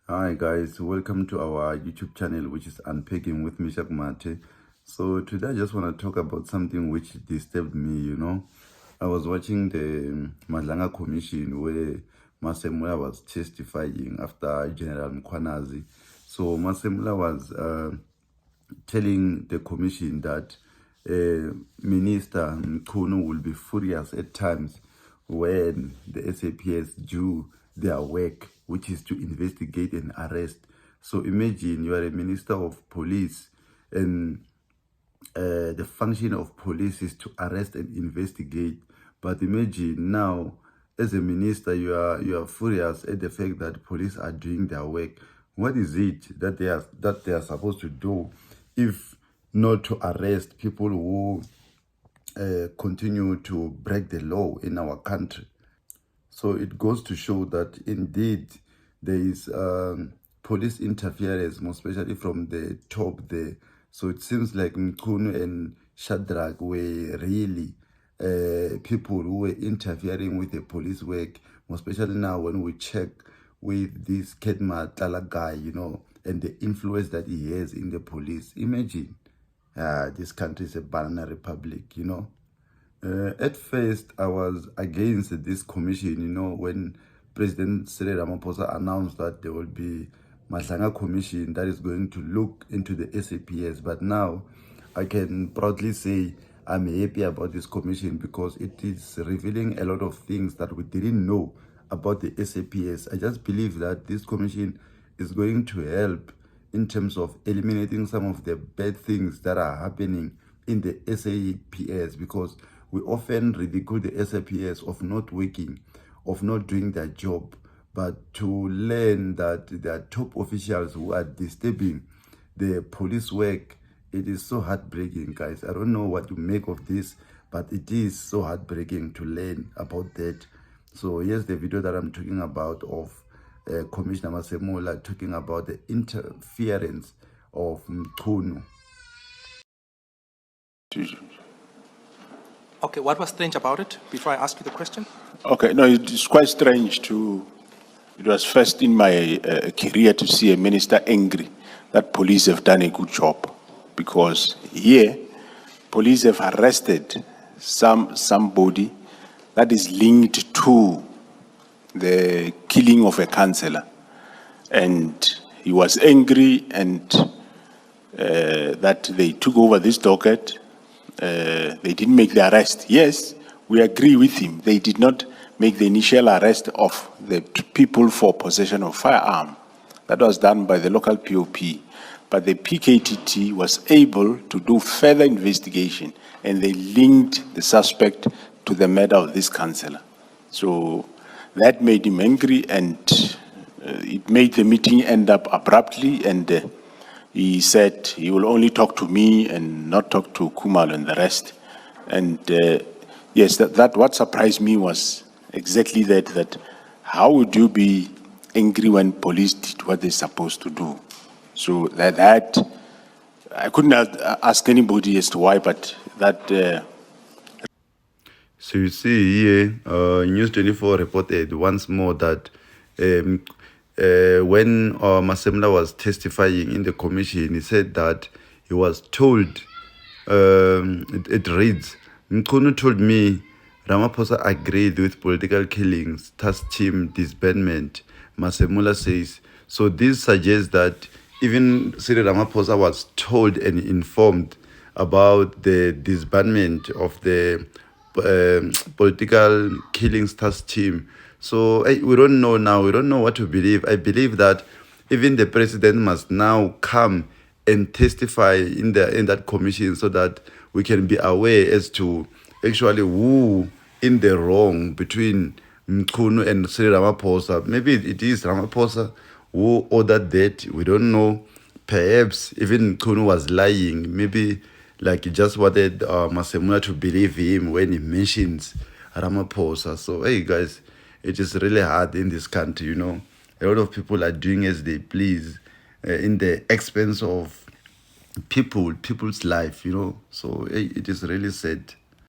Hi guys, welcome to our YouTube channel, which is Unpacking with Mishak Mate. So today I just want to talk about something which disturbed me. I was watching the Madlanga Commission where Masemula was testifying after General Mkwanazi. So Masemula was telling the commission that Minister Mkhunu will be furious at times when the SAPS do their work, which is to investigate and arrest. So imagine you are a minister of police and the function of police is to arrest and investigate. But imagine now, as a minister, you are furious at the fact that police are doing their work. What is it that they are supposed to do, if not to arrest people who continue to break the law in our country? So it goes to show that indeed there is police interference, most especially from the top there. So it seems like Mkhunu and Shadrach were really people who were interfering with the police work, most especially now when we check with this Kedma Tala guy, and the influence that he has in the police. Imagine this country is a banana republic. At first, I was against this commission, when President Cyril Ramaphosa announced that there will be Mahlanga Commission that is going to look into the SAPS. But now, I can proudly say I'm happy about this commission because it is revealing a lot of things that we didn't know about the SAPS. I just believe that this commission is going to help in terms of eliminating some of the bad things that are happening in the SAPS, because we often ridicule the SAPS of not working, of not doing their job. But to learn that there are top officials who are disturbing the police work, it is so heartbreaking, guys. I don't know what to make of this, but it is so heartbreaking to learn about that. So here's the video that I'm talking about of Commissioner Masemola talking about the interference of Mkhunu. Okay, what was strange about it before I ask you the question? Okay, no, it's quite strange it was first in my career to see a minister angry that police have done a good job, because here, police have arrested somebody that is linked to the killing of a councillor. And he was angry and that they took over this docket. They didn't make the arrest. Yes, we agree with him. They did not make the initial arrest of the people for possession of firearm. That was done by the local POP. But the PKTT was able to do further investigation, and they linked the suspect to the murder of this councillor. So that made him angry, and it made the meeting end up abruptly, and he said he will only talk to me and not talk to Khumalo and the rest. And yes, that what surprised me was exactly that how would you be angry when police did what they're supposed to do? So that I couldn't ask anybody as to why, but that. So you see here, News 24 reported once more that when Masemla was testifying in the commission, he said that he was told, it reads, Mkhunu told me Ramaphosa agreed with political killings, task team disbandment, Masemula says. So this suggests that even Cyril Ramaphosa was told and informed about the disbandment of the political killings task team. So we don't know now. We don't know what to believe. I believe that even the president must now come and testify in that commission so that we can be aware as to actually who in the wrong between Mkhunu and Cyril Ramaphosa. Maybe it is Ramaphosa who ordered that. We don't know. Perhaps even Mkhunu was lying. Maybe like he just wanted Masemula to believe him when he mentions Ramaphosa. So, hey guys, it is really hard in this country, A lot of people are doing as they please in the expense of people's life, So, hey, it is really sad.